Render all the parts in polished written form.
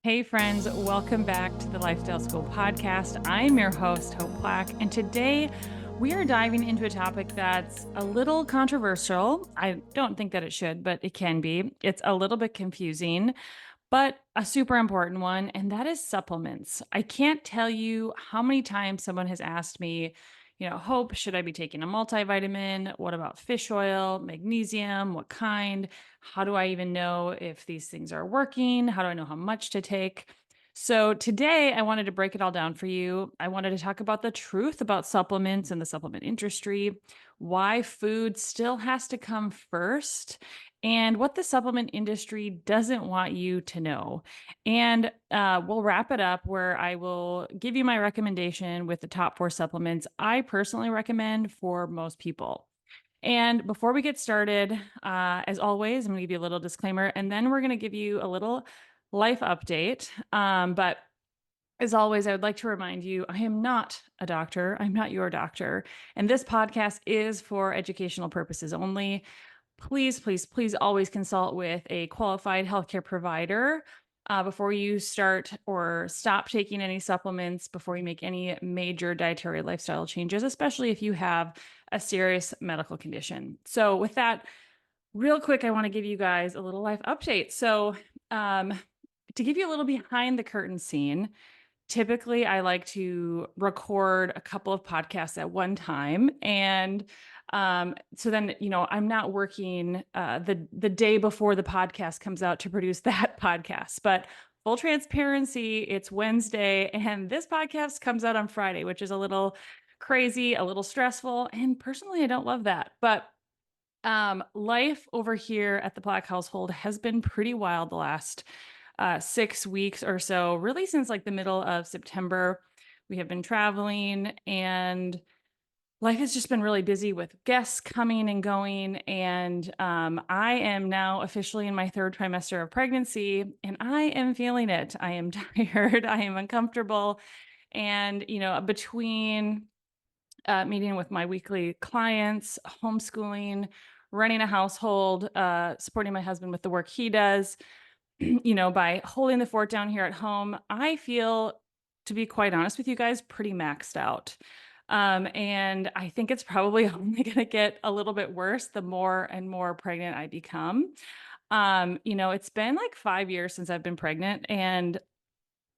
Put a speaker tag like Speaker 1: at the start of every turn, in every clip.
Speaker 1: Hey, friends, welcome back to the Lifestyle School podcast. I'm your host, Hope Black, and today we are diving into a topic that's a little controversial. I don't think that it should, but it can be. It's a little bit confusing, but a super important one, and that is supplements. I can't tell you how many times someone has asked me, Hope, should I be taking a multivitamin? What about fish oil, magnesium? What kind? How do I even know if these things are working? How do I know how much to take? So, today I wanted to break it all down for you. I wanted to talk about the truth about supplements and the supplement industry, why food still has to come first, and what the supplement industry doesn't want you to know. And we'll wrap it up where I will give you my recommendation with the top 4 supplements I personally recommend for most people. And before we get started, as always, I'm going to give you a little disclaimer and then we're going to give you a little life update. But as always, I would like to remind you I am not a doctor. I'm not your doctor. And this podcast is for educational purposes only. Please, please, please always consult with a qualified healthcare provider before you start or stop taking any supplements, before you make any major dietary lifestyle changes, especially if you have a serious medical condition. So, with that, real quick, I want to give you guys a little life update. So, um, to give you a little behind the curtain scene, typically I like to record a couple of podcasts at one time. And so then, I'm not working the day before the podcast comes out to produce that podcast. But full transparency, it's Wednesday and this podcast comes out on Friday, which is a little crazy, a little stressful. And personally, I don't love that. But life over here at the Black household has been pretty wild the last 6 weeks or so, really since like the middle of September. We have been traveling and life has just been really busy with guests coming and going. And I am now officially in my 3rd trimester of pregnancy and I am feeling it. I am tired. I am uncomfortable. And, between meeting with my weekly clients, homeschooling, running a household, supporting my husband with the work he does, by holding the fort down here at home, I feel, to be quite honest with you guys, pretty maxed out. And I think it's probably only going to get a little bit worse the more and more pregnant I become. It's been like 5 years since I've been pregnant, and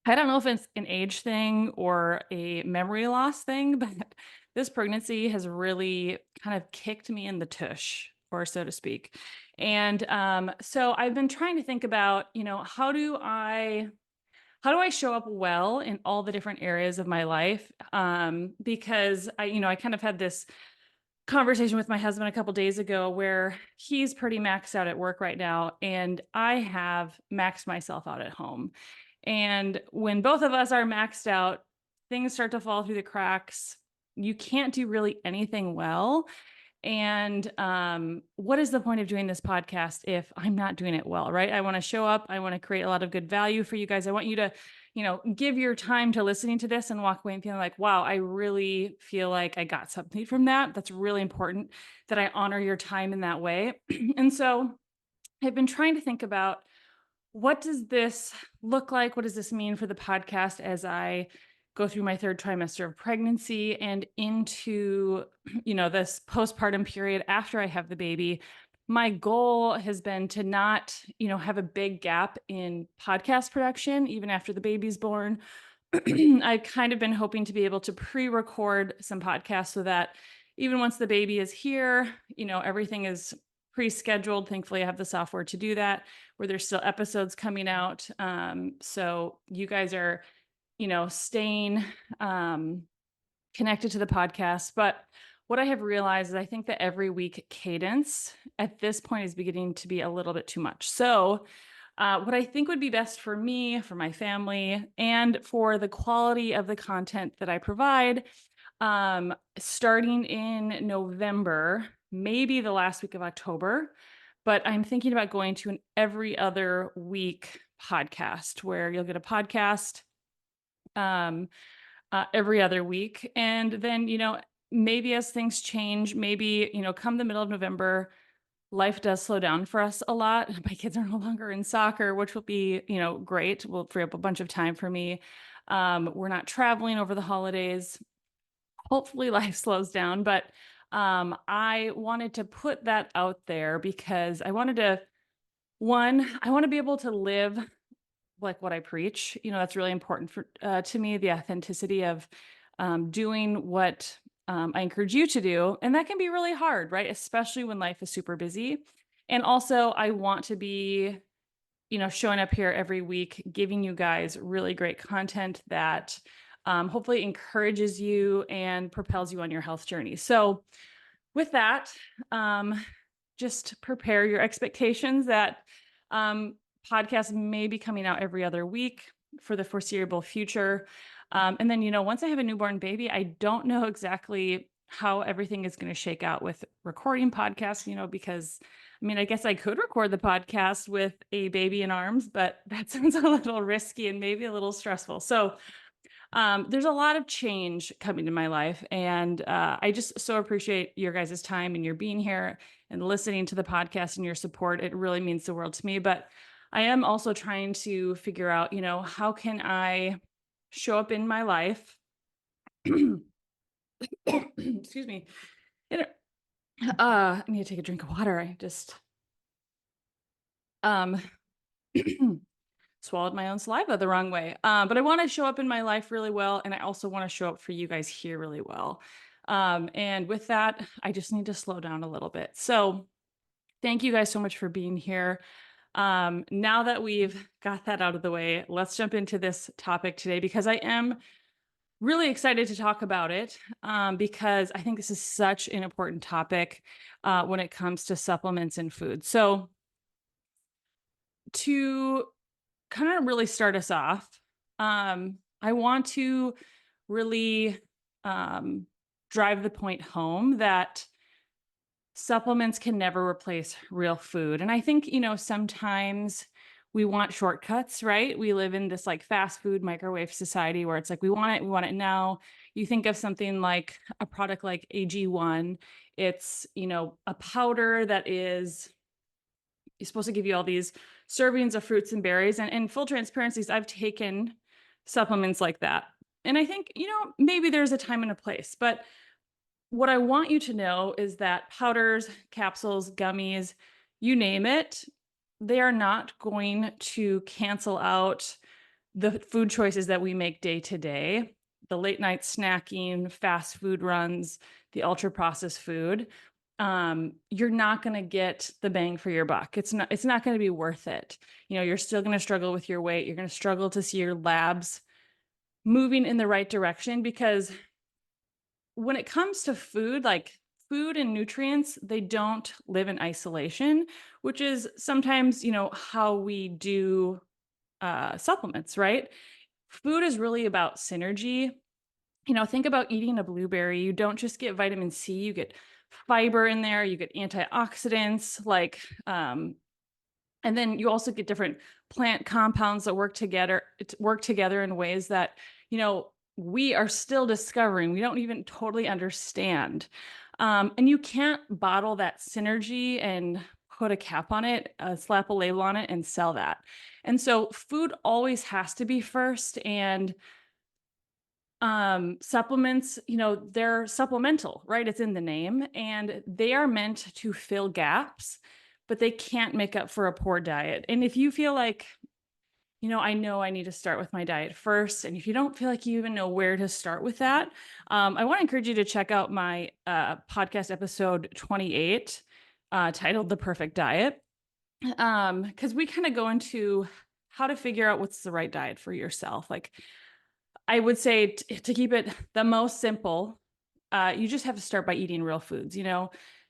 Speaker 1: I don't know if it's an age thing or a memory loss thing, but this pregnancy has really kind of kicked me in the tush, or so to speak. And so I've been trying to think about, how do I show up well in all the different areas of my life? Because I kind of had this conversation with my husband a couple days ago where he's pretty maxed out at work right now, and I have maxed myself out at home. And when both of us are maxed out, things start to fall through the cracks. You can't do really anything well. And what is the point of doing this podcast if I'm not doing it well, right? I want to show up. I want to create a lot of good value for you guys. I want you to, give your time to listening to this and walk away and feeling like, wow, I really feel like I got something from that. That's really important that I honor your time in that way. And so I've been trying to think about, what does this look like? What does this mean for the podcast as I go through my 3rd trimester of pregnancy and into, this postpartum period after I have the baby? My goal has been to not, have a big gap in podcast production, even after the baby's born. I've kind of been hoping to be able to pre-record some podcasts so that even once the baby is here, everything is pre-scheduled. Thankfully, I have the software to do that, where there's still episodes coming out. So you guys are, staying connected to the podcast. But what I have realized is I think that every week cadence at this point is beginning to be a little bit too much. So what I think would be best for me, for my family, and for the quality of the content that I provide, starting in November, maybe the last week of October, but I'm thinking about going to an every other week podcast where you'll get a podcast every other week. And then, maybe as things change, maybe, come the middle of November, life does slow down for us a lot. My kids are no longer in soccer, which will be, great. Will free up a bunch of time for me. We're not traveling over the holidays. Hopefully life slows down, but I wanted to put that out there because I want to be able to live like what I preach. That's really important to me, the authenticity of doing what I encourage you to do. And that can be really hard, right? Especially when life is super busy. And also, I want to be, showing up here every week, giving you guys really great content that hopefully encourages you and propels you on your health journey. So, with that, um, just prepare your expectations that um, podcasts may be coming out every other week for the foreseeable future. And then, once I have a newborn baby, I don't know exactly how everything is going to shake out with recording podcasts, because I guess I could record the podcast with a baby in arms, but that sounds a little risky and maybe a little stressful. So, there's a lot of change coming to my life, and I just so appreciate your guys' time and your being here and listening to the podcast and your support. It really means the world to me. But I am also trying to figure out, how can I show up in my life? Excuse me. I need to take a drink of water. I just um swallowed my own saliva the wrong way. But I want to show up in my life really well. And I also want to show up for you guys here really well. And with that, I just need to slow down a little bit. So thank you guys so much for being here. Now that we've got that out of the way, let's jump into this topic today because I am really excited to talk about it because I think this is such an important topic when it comes to supplements and food. So to kind of really start us off, I want to really drive the point home that supplements can never replace real food. And I think, sometimes we want shortcuts, right? We live in this like fast food microwave society where it's like, we want it now. You think of something like a product like AG1, it's, a powder that is supposed to give you all these servings of fruits and berries. And in full transparencies, I've taken supplements like that. And I think, maybe there's a time and a place, but what I want you to know is that powders, capsules, gummies, you name it, they are not going to cancel out the food choices that we make day to day, the late night snacking, fast food runs, the ultra processed food. You're not going to get the bang for your buck. It's not going to be worth it. You're still going to struggle with your weight. You're going to struggle to see your labs moving in the right direction because when it comes to food, like food and nutrients, they don't live in isolation, which is sometimes, how we do supplements, right? Food is really about synergy. Think about eating a blueberry. You don't just get vitamin C, you get fiber in there, you get antioxidants, and then you also get different plant compounds that work together in ways that, we are still discovering. We don't even totally understand. And you can't bottle that synergy and put a cap on it, slap a label on it and sell that. And so food always has to be first. And supplements, they're supplemental, right? It's in the name and they are meant to fill gaps, but they can't make up for a poor diet. And if you feel like, I know I need to start with my diet first, and if you don't feel like you even know where to start with that, I want to encourage you to check out my podcast episode 28 titled The Perfect Diet, because we kind of go into how to figure out what's the right diet for yourself. Like I would say to keep it the most simple, you just have to start by eating real foods,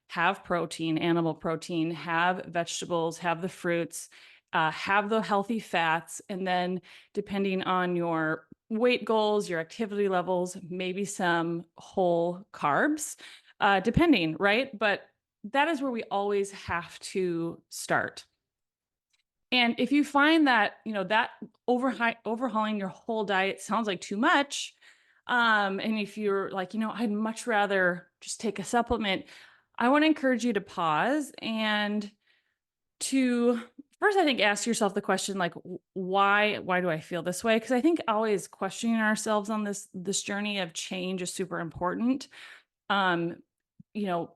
Speaker 1: have protein, animal protein, have vegetables, have the fruits, have the healthy fats. And then depending on your weight goals, your activity levels, maybe some whole carbs, depending, right? But that is where we always have to start. And if you find that, that overhauling your whole diet sounds like too much, and if you're like, I'd much rather just take a supplement, I want to encourage you to pause and to first, I think, ask yourself the question like, why do I feel this way? Because I think always questioning ourselves on this journey of change is super important. Um,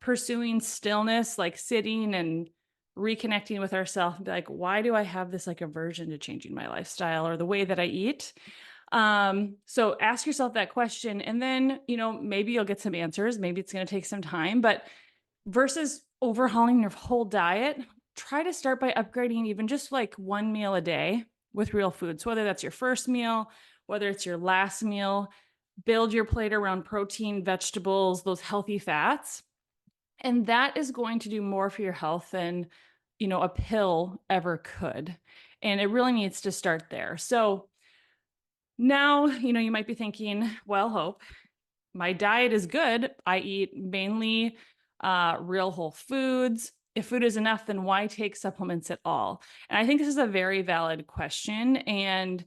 Speaker 1: pursuing stillness, like sitting and reconnecting with ourselves, and be like, why do I have this like aversion to changing my lifestyle or the way that I eat? So ask yourself that question, and then, maybe you'll get some answers. Maybe it's going to take some time, but versus overhauling your whole diet, try to start by upgrading even just like one meal a day with real food. So whether that's your first meal, whether it's your last meal, build your plate around protein, vegetables, those healthy fats. And that is going to do more for your health than, a pill ever could. And it really needs to start there. So now, you might be thinking, well, Hope, my diet is good. I eat mainly real whole foods. If food is enough, then why take supplements at all? And I think this is a very valid question. And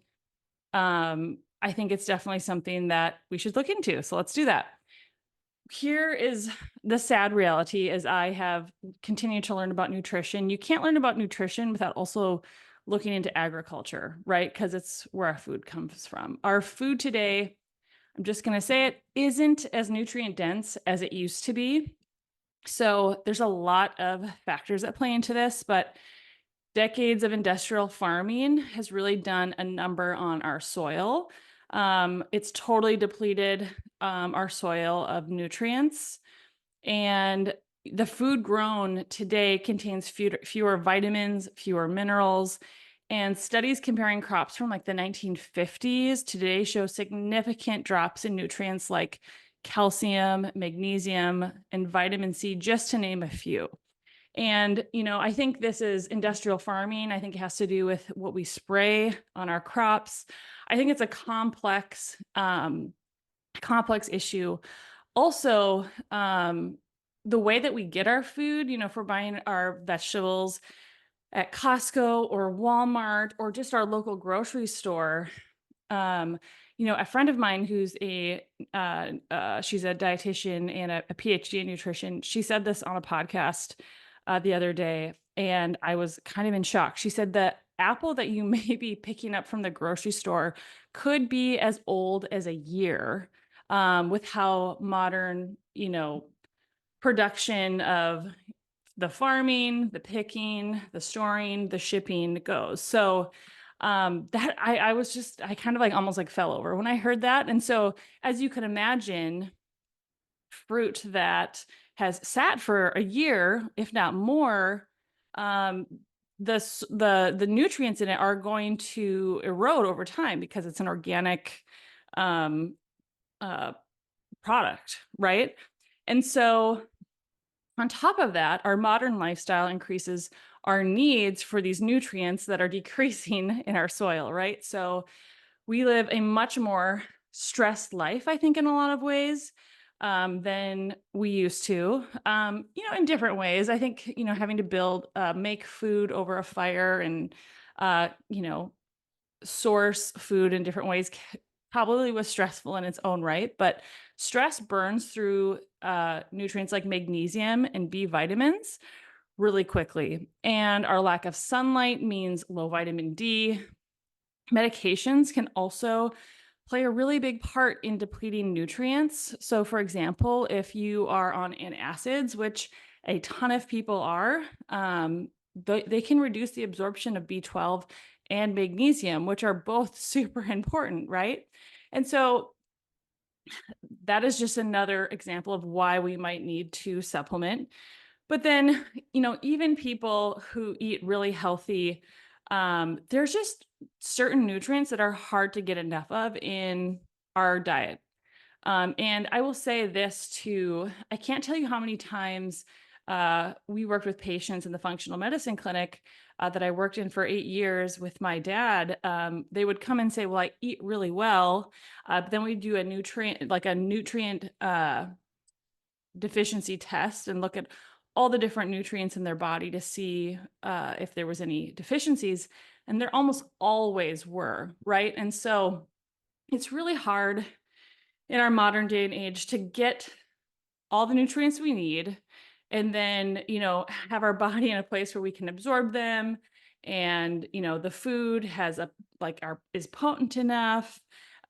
Speaker 1: I think it's definitely something that we should look into. So let's do that. Here is the sad reality as I have continued to learn about nutrition. You can't learn about nutrition without also looking into agriculture, right? Because it's where our food comes from. Our food today, I'm just going to say it, isn't as nutrient dense as it used to be. So there's a lot of factors that play into this, but decades of industrial farming has really done a number on our soil. It's totally depleted our soil of nutrients. And the food grown today contains fewer vitamins, fewer minerals, and studies comparing crops from like the 1950s to today show significant drops in nutrients like calcium, magnesium, and vitamin C, just to name a few. And, I think this is industrial farming. I think it has to do with what we spray on our crops. I think it's a complex issue. Also, the way that we get our food, if we're buying our vegetables at Costco or Walmart or just our local grocery store, a friend of mine who's she's a dietitian and a PhD in nutrition, she said this on a podcast the other day, and I was kind of in shock. She said the apple that you may be picking up from the grocery store could be as old as a year, with how modern, production of the farming, the picking, the storing, the shipping goes. So that I kind of like almost like fell over when I heard that. And so as you can imagine, fruit that has sat for a year, if not more, um, the nutrients in it are going to erode over time because it's an organic um, uh, product, right? And so on top of that, our modern lifestyle increases our needs for these nutrients that are decreasing in our soil, right? So we live a much more stressed life, I think, in a lot of ways than we used to, in different ways. I think, having to make food over a fire and, source food in different ways probably was stressful in its own right, but stress burns through nutrients like magnesium and B vitamins really quickly. And our lack of sunlight means low vitamin D. Medications can also play a really big part in depleting nutrients. So for example, if you are on antacids, which a ton of people are, they can reduce the absorption of B12 and magnesium, which are both super important, right? And so that is just another example of why we might need to supplement. But then, even people who eat really healthy, there's just certain nutrients that are hard to get enough of in our diet. And I will say this too, I can't tell you how many times we worked with patients in the functional medicine clinic that I worked in for 8 years with my dad. They would come and say, well, I eat really well. But then we do a nutrient deficiency test and look at all the different nutrients in their body to see if there was any deficiencies. And there almost always were, right? And so it's really hard in our modern day and age to get all the nutrients we need and then, have our body in a place where we can absorb them. And, the food has is potent enough.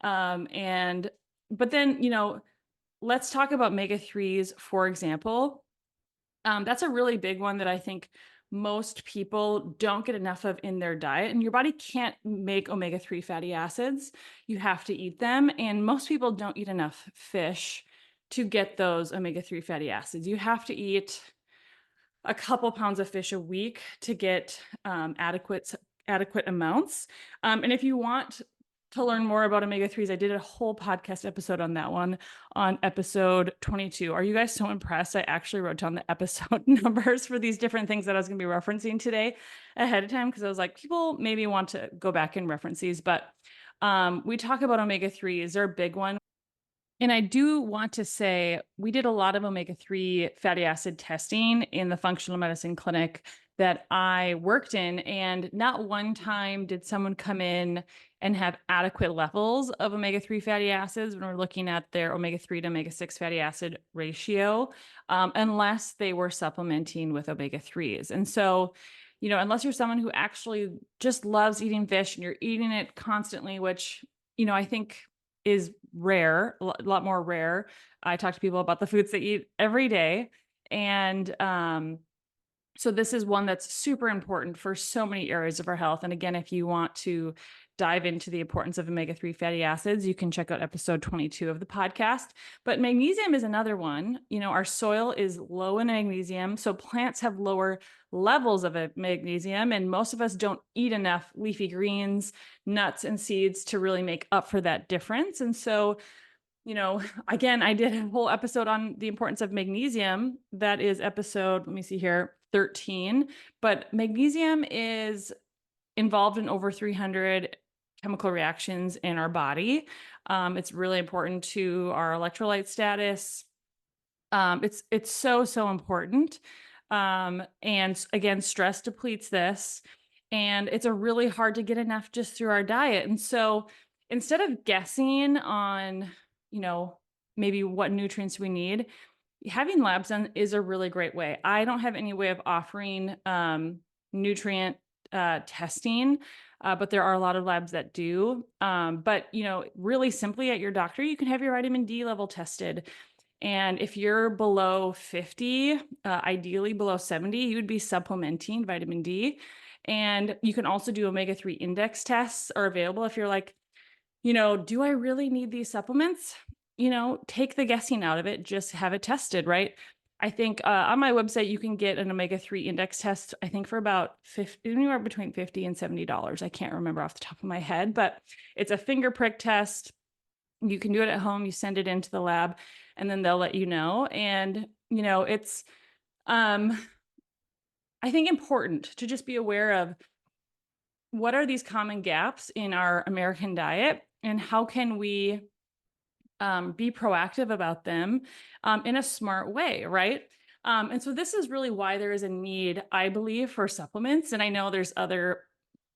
Speaker 1: And, but then, let's talk about omega-3s, for example. That's a really big one that I think most people don't get enough of in their diet. And your body can't make omega-3 fatty acids. You have to eat them. And most people don't eat enough fish to get those omega-3 fatty acids. You have to eat a couple pounds of fish a week to get adequate amounts. And if you want to learn more about omega-3s, I did a whole podcast episode on that one on episode 22. Are you guys so impressed? I actually wrote down the episode numbers for these different things that I was going to be referencing today ahead of time, because I was like, people maybe want to go back and reference these. But we talk about omega-3s. They're a big one. And I do want to say we did a lot of omega-3 fatty acid testing in the functional medicine clinic that I worked in. And not one time did someone come in and have adequate levels of omega-3 fatty acids when we're looking at their omega-3 to omega-6 fatty acid ratio, unless they were supplementing with omega-3s. And so, unless you're someone who actually just loves eating fish and you're eating it constantly, which, I think is rare, a lot more rare. I talk to people about the foods they eat every day. And so this is one that's super important for so many areas of our health. And again, if you want to dive into the importance of omega-3 fatty acids, you can check out episode 22 of the podcast. But magnesium is another one. Our soil is low in magnesium, so plants have lower levels of magnesium, and most of us don't eat enough leafy greens, nuts, and seeds to really make up for that difference. And so, again, I did a whole episode on the importance of magnesium. That is episode, let me see here, 13. But magnesium is involved in over 300 chemical reactions in our body. It's really important to our electrolyte status. It's so important. And again, stress depletes this, and it's a really hard to get enough just through our diet. And so instead of guessing on, maybe what nutrients we need, having labs done is a really great way. I don't have any way of offering nutrient testing, but there are a lot of labs that do. But, really simply at your doctor, you can have your vitamin D level tested. And if you're below 50, ideally below 70, you would be supplementing vitamin D. And you can also do omega-3 index tests are available if you're like, do I really need these supplements? Take the guessing out of it, just have it tested, right? I think on my website, you can get an omega-3 index test, I think for about anywhere between $50 and $70. I can't remember off the top of my head, but it's a finger prick test. You can do it at home. You send it into the lab and then they'll let you know. And, it's, I think, important to just be aware of what are these common gaps in our American diet and how can we be proactive about them in a smart way, right? And so this is really why there is a need, I believe, for supplements. And I know there's other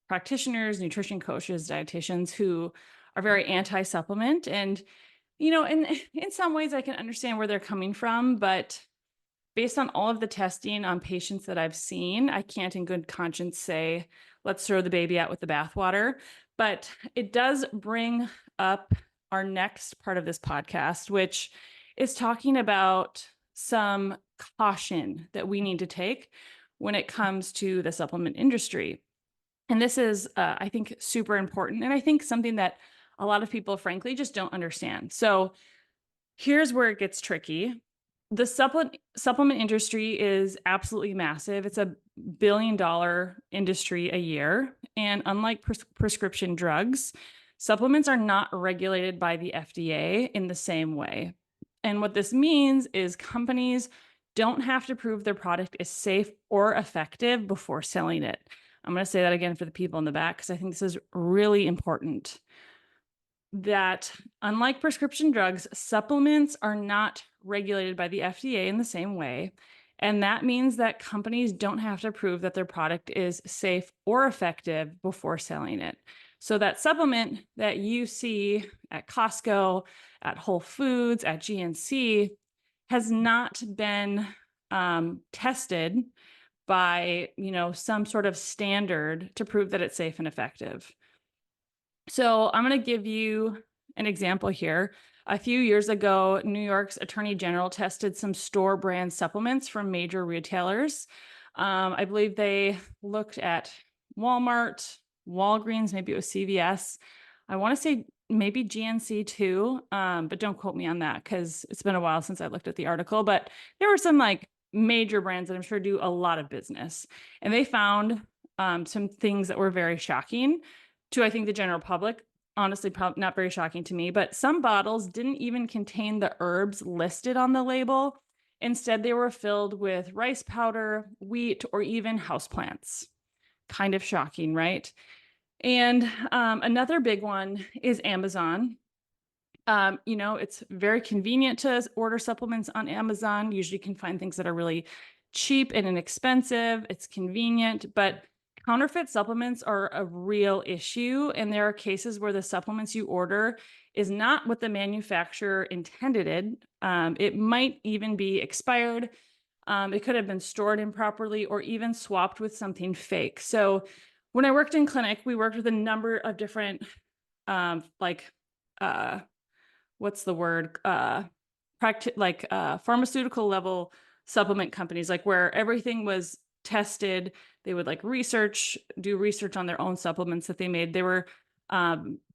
Speaker 1: practitioners, nutrition coaches, dietitians who are very anti-supplement. And, in some ways I can understand where they're coming from, but based on all of the testing on patients that I've seen, I can't in good conscience say, let's throw the baby out with the bathwater. But it does bring up our next part of this podcast, which is talking about some caution that we need to take when it comes to the supplement industry. And this is, I think, super important. And I think something that a lot of people, frankly, just don't understand. So here's where it gets tricky. The supplement industry is absolutely massive. It's $1 billion industry a year. And unlike prescription drugs, supplements are not regulated by the FDA in the same way. And what this means is companies don't have to prove their product is safe or effective before selling it. I'm going to say that again for the people in the back, because I think this is really important. That unlike prescription drugs, supplements are not regulated by the FDA in the same way. And that means that companies don't have to prove that their product is safe or effective before selling it. So that supplement that you see at Costco, at Whole Foods, at GNC has not been tested by, some sort of standard to prove that it's safe and effective. So I'm going to give you an example here. A few years ago, New York's Attorney General tested some store brand supplements from major retailers. I believe they looked at Walmart, Walgreens, maybe it was CVS. I want to say maybe GNC too, but don't quote me on that because it's been a while since I looked at the article. But there were some like major brands that I'm sure do a lot of business. And they found some things that were very shocking to, I think, the general public. Honestly, probably not very shocking to me, but some bottles didn't even contain the herbs listed on the label. Instead, they were filled with rice powder, wheat, or even houseplants. Kind of shocking, right? And another big one is Amazon. It's very convenient to order supplements on Amazon. Usually you can find things that are really cheap and inexpensive. It's convenient, but counterfeit supplements are a real issue. And there are cases where the supplements you order is not what the manufacturer intended it. It might even be expired. It could have been stored improperly or even swapped with something fake. So when I worked in clinic, we worked with a number of different, what's the word? Pharmaceutical level supplement companies, like where everything was tested. They would do research on their own supplements that they made. They were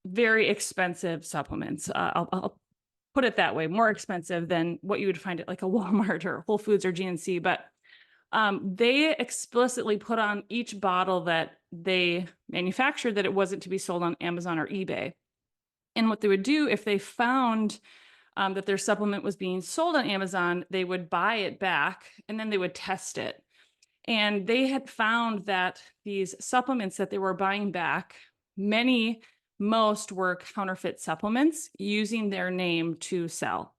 Speaker 1: very expensive supplements. I'll put it that way, more expensive than what you would find at like a Walmart or Whole Foods or GNC. But they explicitly put on each bottle that they manufactured that it wasn't to be sold on Amazon or eBay. And what they would do if they found that their supplement was being sold on Amazon, they would buy it back and then they would test it. And they had found that these supplements that they were buying back, most were counterfeit supplements using their name to sell.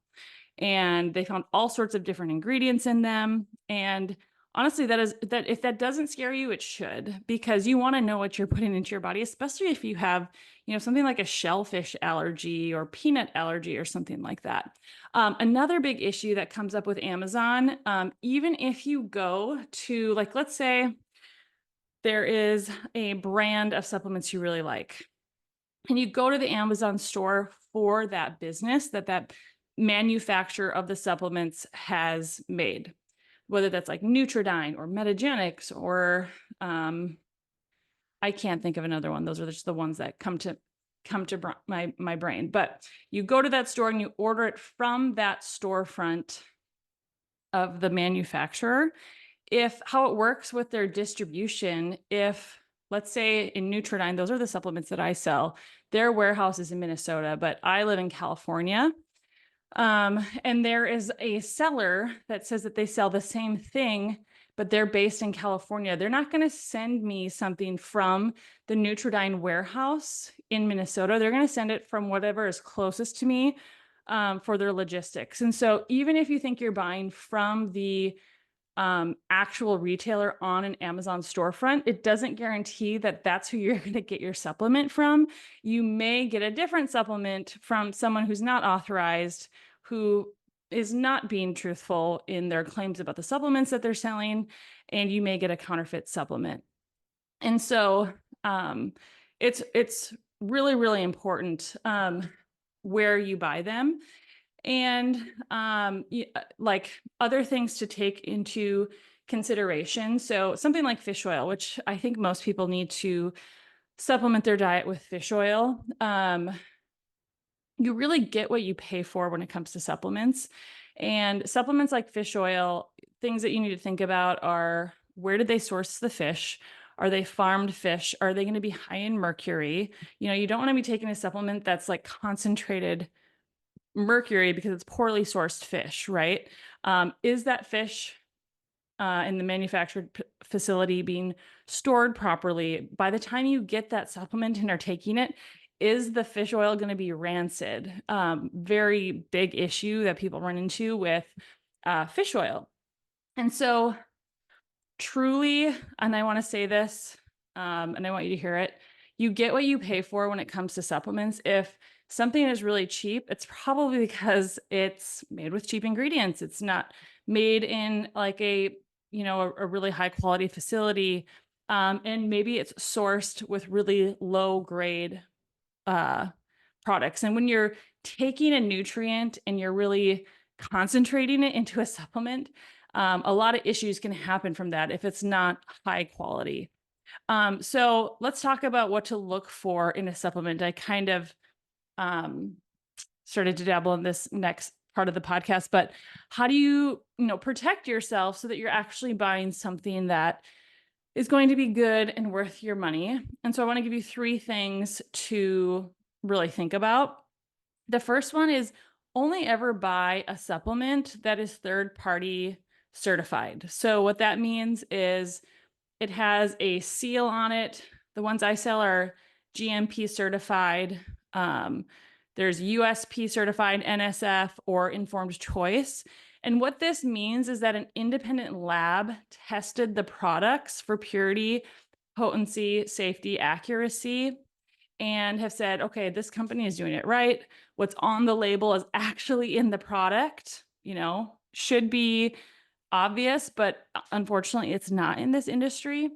Speaker 1: And they found all sorts of different ingredients in them. And honestly, that if that doesn't scare you, it should, because you want to know what you're putting into your body, especially if you have, something like a shellfish allergy or peanut allergy or something like that. Another big issue that comes up with Amazon, even if you go to, like, let's say there is a brand of supplements you really like, and you go to the Amazon store for that business that manufacturer of the supplements has made, whether that's like Nutridyne or Metagenics or I can't think of another one. Those are just the ones that come to my brain. But you go to that store and you order it from that storefront of the manufacturer. How it works with their distribution, if let's say in Nutridyne, those are the supplements that I sell, their warehouse is in Minnesota, but I live in California. And there is a seller that says that they sell the same thing, but they're based in California. They're not going to send me something from the Nutridyne warehouse in Minnesota. They're going to send it from whatever is closest to me for their logistics. And so even if you think you're buying from the actual retailer on an Amazon storefront, it doesn't guarantee that that's who you're going to get your supplement from. You may get a different supplement from someone who's not authorized, who is not being truthful in their claims about the supplements that they're selling, and you may get a counterfeit supplement. And so it's really, really important where you buy them. And like other things to take into consideration. So something like fish oil, which I think most people need to supplement their diet with fish oil. You really get what you pay for when it comes to supplements. And supplements like fish oil, things that you need to think about are, where did they source the fish? Are they farmed fish? Are they going to be high in mercury? You don't want to be taking a supplement that's like concentrated mercury because it's poorly sourced fish, right? Is that fish in the manufactured facility being stored properly? By the time you get that supplement and are taking it, is the fish oil going to be rancid? Very big issue that people run into with fish oil. And so truly, and I want to say this, and I want you to hear it, you get what you pay for when it comes to supplements. If something is really cheap, it's probably because it's made with cheap ingredients. It's not made in like a really high quality facility. And maybe it's sourced with really low grade uh, products. And when you're taking a nutrient and you're really concentrating it into a supplement, a lot of issues can happen from that if it's not high quality. So let's talk about what to look for in a supplement. I kind of um, started to dabble in this next part of the podcast, but how do you protect yourself so that you're actually buying something that is going to be good and worth your money? And so I want to give you 3 things to really think about. The first one is only ever buy a supplement that is third party certified. So what that means is it has a seal on it. The ones I sell are GMP certified. There's USP certified, NSF, or informed choice. And what this means is that an independent lab tested the products for purity, potency, safety, accuracy, and have said, okay, this company is doing it right. What's on the label is actually in the product, should be obvious, but unfortunately, it's not in this industry.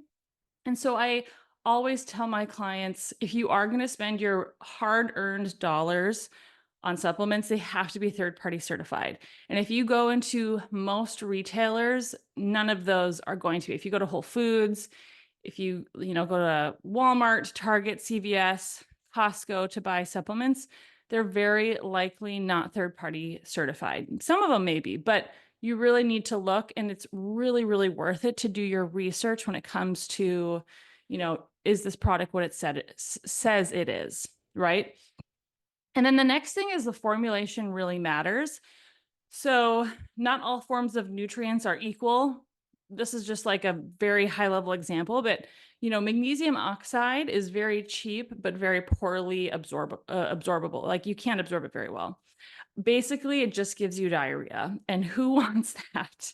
Speaker 1: And so I always tell my clients, if you are going to spend your hard-earned dollars on supplements, they have to be third-party certified. And if you go into most retailers, none of those are going to be. If you go to Whole Foods, if you go to Walmart, Target, CVS, Costco to buy supplements, they're very likely not third-party certified. Some of them may be, but you really need to look, and it's really, really worth it to do your research when it comes to, is this product what it says it is, right? And then the next thing is the formulation really matters. So not all forms of nutrients are equal. This is just like a very high level example, but magnesium oxide is very cheap, but very poorly absorbable. Like you can't absorb it very well. Basically, it just gives you diarrhea. And who wants that?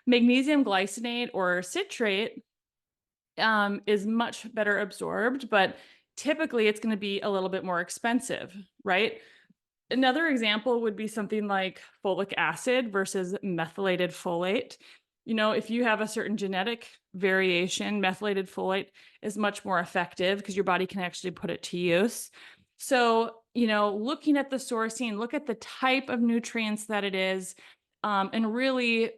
Speaker 1: Magnesium glycinate or citrate is much better absorbed, but typically it's going to be a little bit more expensive, right? Another example would be something like folic acid versus methylated folate. If you have a certain genetic variation, methylated folate is much more effective because your body can actually put it to use. So, looking at the sourcing, look at the type of nutrients that it is, and really,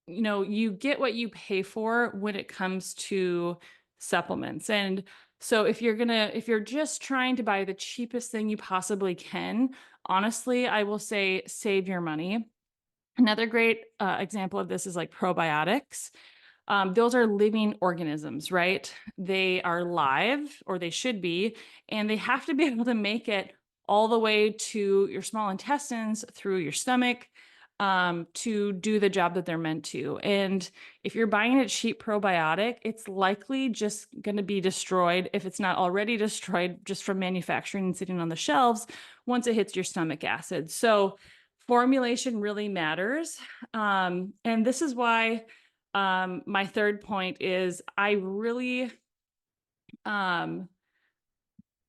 Speaker 1: you get what you pay for when it comes to supplements. And so if you're just trying to buy the cheapest thing you possibly can, honestly, I will say save your money. Another great example of this is like probiotics. Those are living organisms, right? They are live, or they should be, and they have to be able to make it all the way to your small intestines, through your stomach, to do the job that they're meant to. And if you're buying a cheap probiotic, it's likely just going to be destroyed, if it's not already destroyed, just from manufacturing and sitting on the shelves once it hits your stomach acid. So formulation really matters. And this is why my third point is I really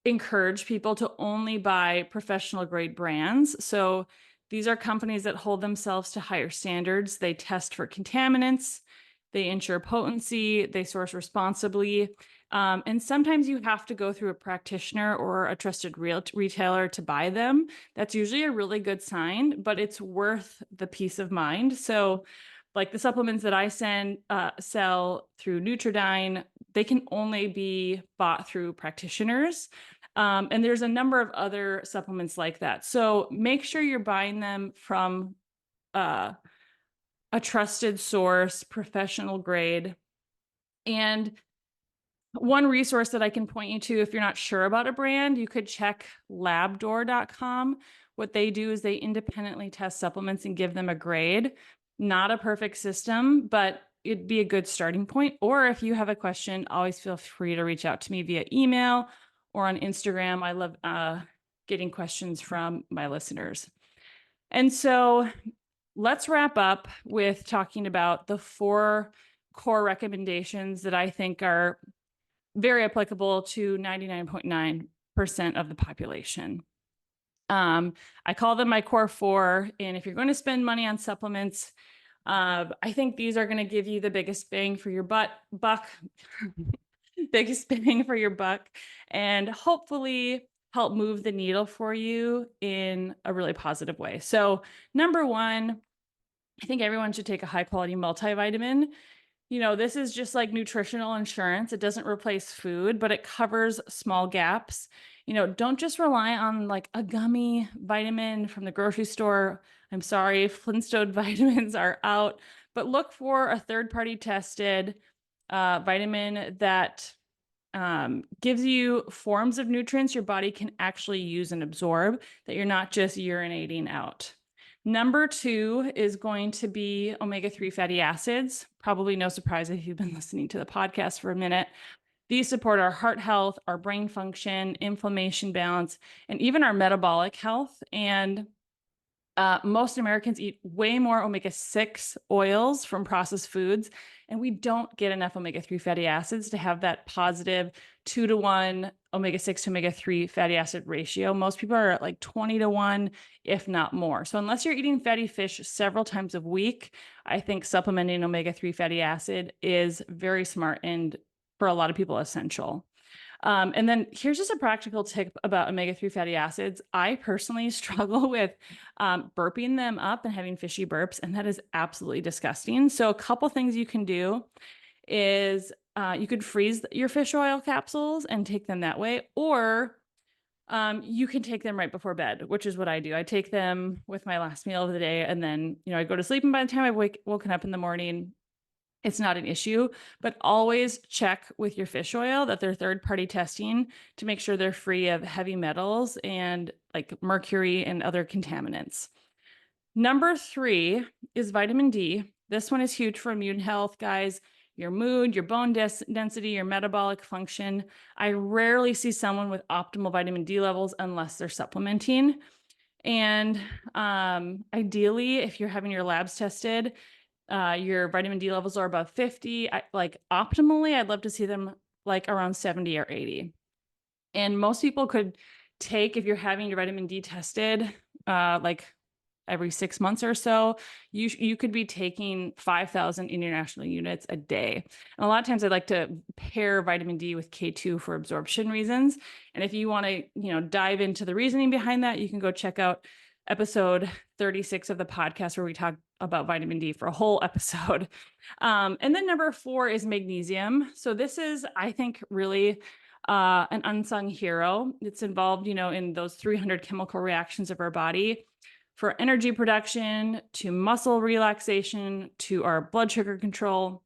Speaker 1: encourage people to only buy professional grade brands. So these are companies that hold themselves to higher standards. They test for contaminants, they ensure potency, they source responsibly. And sometimes you have to go through a practitioner or a trusted retailer to buy them. That's usually a really good sign, but it's worth the peace of mind. So like the supplements that I sell through Nutridyne, they can only be bought through practitioners. And there's a number of other supplements like that. So make sure you're buying them from a trusted source, professional grade. And one resource that I can point you to if you're not sure about a brand, you could check labdoor.com. What they do is they independently test supplements and give them a grade. Not a perfect system, but it'd be a good starting point. Or if you have a question, always feel free to reach out to me via email or on Instagram. I love getting questions from my listeners. And so let's wrap up with talking about the 4 core recommendations that I think are very applicable to 99.9% of the population. I call them my core 4. And if you're going to spend money on supplements, I think these are going to give you the biggest bang for your buck, biggest bang for your buck, and hopefully help move the needle for you in a really positive way. So, number one, I think everyone should take a high quality multivitamin. This is just like nutritional insurance. It doesn't replace food, but it covers small gaps. Don't just rely on like a gummy vitamin from the grocery store. I'm sorry, Flintstone vitamins are out, but look for a third-party tested vitamin that gives you forms of nutrients your body can actually use and absorb, that you're not just urinating out. Number two is going to be omega-3 fatty acids. Probably no surprise if you've been listening to the podcast for a minute. These support our heart health, our brain function, inflammation balance, and even our metabolic health. And most Americans eat way more omega-6 oils from processed foods, and we don't get enough omega-3 fatty acids to have that positive 2-to-1 omega-6 to omega-3 fatty acid ratio. Most people are at like 20-to-1, if not more. So unless you're eating fatty fish several times a week, I think supplementing omega-3 fatty acid is very smart and for a lot of people essential. And then here's just a practical tip about omega-3 fatty acids. I personally struggle with burping them up and having fishy burps, and that is absolutely disgusting. So a couple things you can do is you could freeze your fish oil capsules and take them that way, or you can take them right before bed, which is what I do. I take them with my last meal of the day, and then I go to sleep, and by the time I've woken up in the morning, it's not an issue, but always check with your fish oil that they're third-party testing to make sure they're free of heavy metals and like mercury and other contaminants. Number three is vitamin D. This one is huge for immune health, guys. Your mood, your bone density, your metabolic function. I rarely see someone with optimal vitamin D levels unless they're supplementing. And ideally, if you're having your labs tested, your vitamin D levels are above 50. Optimally, I'd love to see them like around 70 or 80. And most people could take, if you're having your vitamin D tested, like every 6 months or so, you could be taking 5,000 international units a day. And a lot of times I like to pair vitamin D with K2 for absorption reasons. And if you want to, dive into the reasoning behind that, you can go check out episode 36 of the podcast where we talk about vitamin D for a whole episode. And then number four is magnesium. So this is, I think, really an unsung hero. It's involved, in those 300 chemical reactions of our body, for energy production, to muscle relaxation, to our blood sugar control.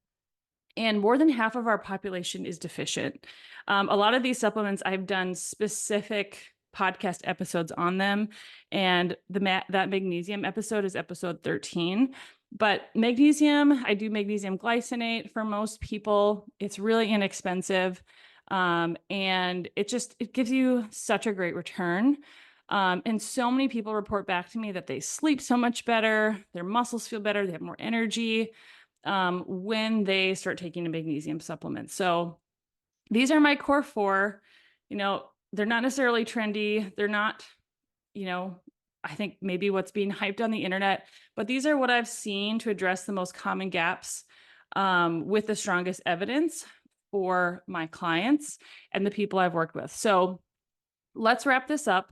Speaker 1: And more than half of our population is deficient. A lot of these supplements, I've done specific podcast episodes on them. And that magnesium episode is episode 13. But magnesium, I do magnesium glycinate for most people. It's really inexpensive. And it gives you such a great return. And so many people report back to me that they sleep so much better, their muscles feel better, they have more energy when they start taking a magnesium supplement. So these are my core four. They're not necessarily trendy. They're not, I think maybe what's being hyped on the internet, but these are what I've seen to address the most common gaps with the strongest evidence for my clients and the people I've worked with. So let's wrap this up.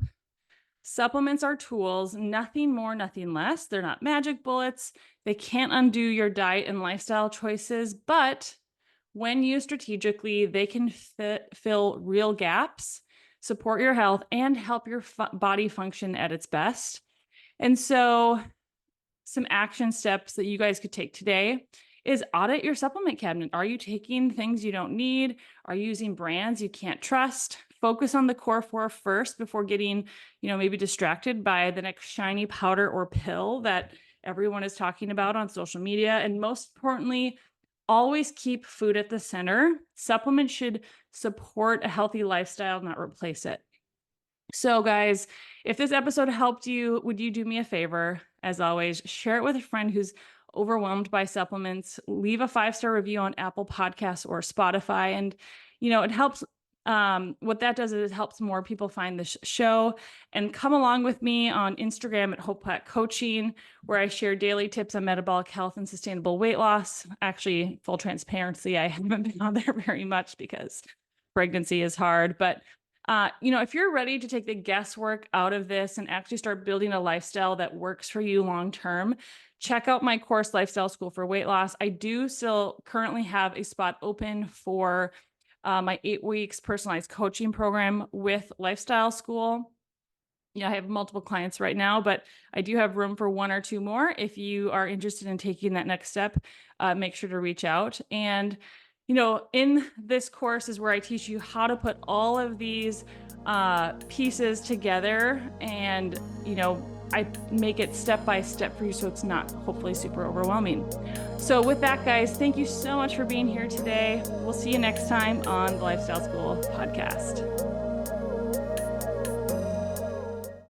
Speaker 1: Supplements are tools, nothing more, nothing less. They're not magic bullets. They can't undo your diet and lifestyle choices, but when used strategically, they can fill real gaps, support your health, and help your body function at its best. And so some action steps that you guys could take today is audit your supplement cabinet. Are you taking things you don't need? Are you using brands you can't trust? Focus on the core four first before getting, maybe distracted by the next shiny powder or pill that everyone is talking about on social media. And most importantly, always keep food at the center. Supplements should support a healthy lifestyle, not replace it. So guys, if this episode helped you, would you do me a favor? As always, share it with a friend who's overwhelmed by supplements. Leave a 5-star review on Apple Podcasts or Spotify. And, it helps What that does is it helps more people find the show and come along with me on Instagram at Hope Plaque Coaching, where I share daily tips on metabolic health and sustainable weight loss. Actually, full transparency, I haven't been on there very much because pregnancy is hard. But if you're ready to take the guesswork out of this and actually start building a lifestyle that works for you long term, check out my course, Lifestyle School for Weight Loss. I do still currently have a spot open for my 8 weeks personalized coaching program with Lifestyle School. I have multiple clients right now, but I do have room for 1 or 2 more. If you are interested in taking that next step, make sure to reach out. And, in this course is where I teach you how to put all of these pieces together, and, I make it step by step for you so it's not hopefully super overwhelming. So with that, guys, thank you so much for being here today. We'll see you next time on the Lifestyle School podcast.